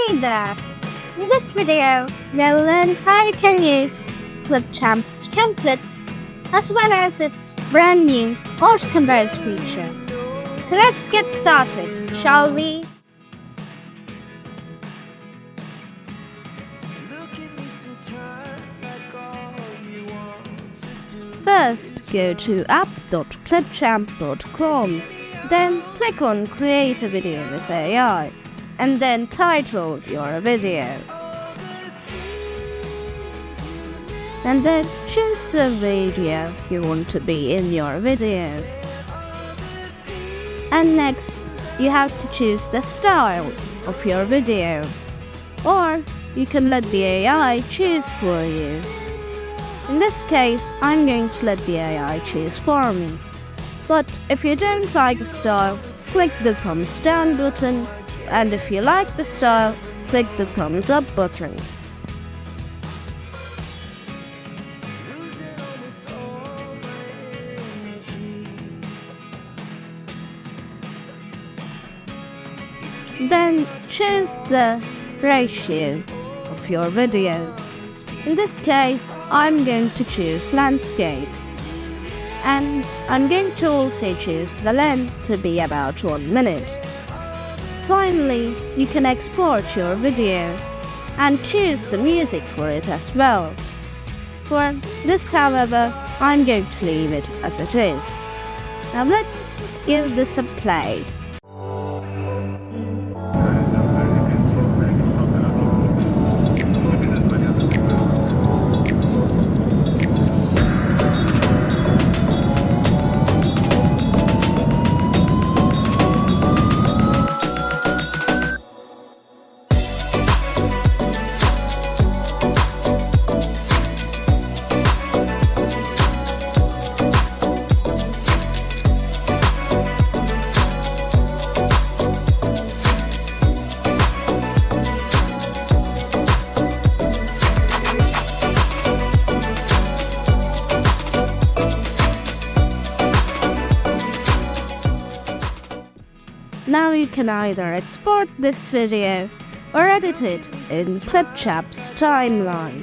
Hey there! In this video, we'll learn how you can use Clipchamp's templates as well as its brand new auto converse feature. So let's get started, shall we? First, go to app.clipchamp.com, then click on Create a Video with AI, and then title your video. And then choose the video you want to be in your video. And next, you have to choose the style of your video, or you can let the AI choose for you. In this case, I'm going to let the AI choose for me. But if you don't like the style, click the thumbs down button, and if you like the style, click the thumbs up button. Then choose the ratio of your video. In this case, I'm going to choose landscape. And I'm going to also choose the length to be about 1 minute. Finally, you can export your video and choose the music for it as well. For this, however, I'm going to leave it as it is. Now let's give this a play. Now you can either export this video or edit it in Clipchamp's timeline.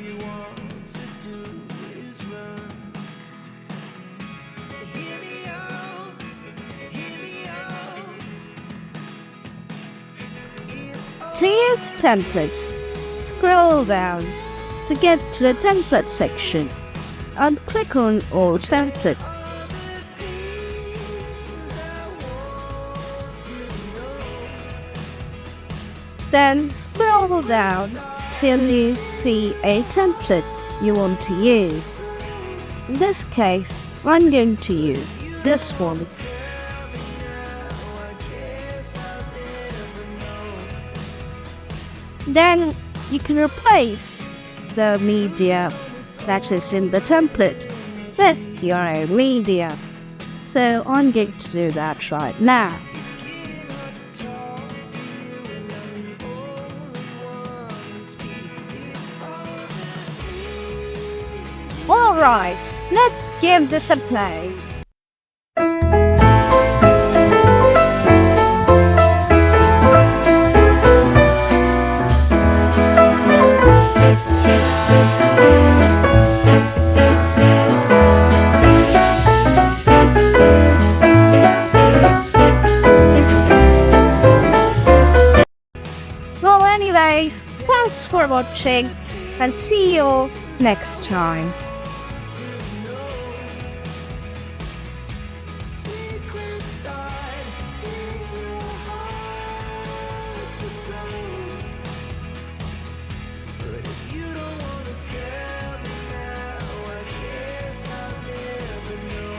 To use templates, scroll down to get to the template section and click on All Template. Then scroll down till you see a template you want to use. In this case, I'm going to use this one. Then you can replace the media that is in the template with your own media. So I'm going to do that right now. Alright, let's give this a play. Well, anyways, thanks for watching and see you all next time.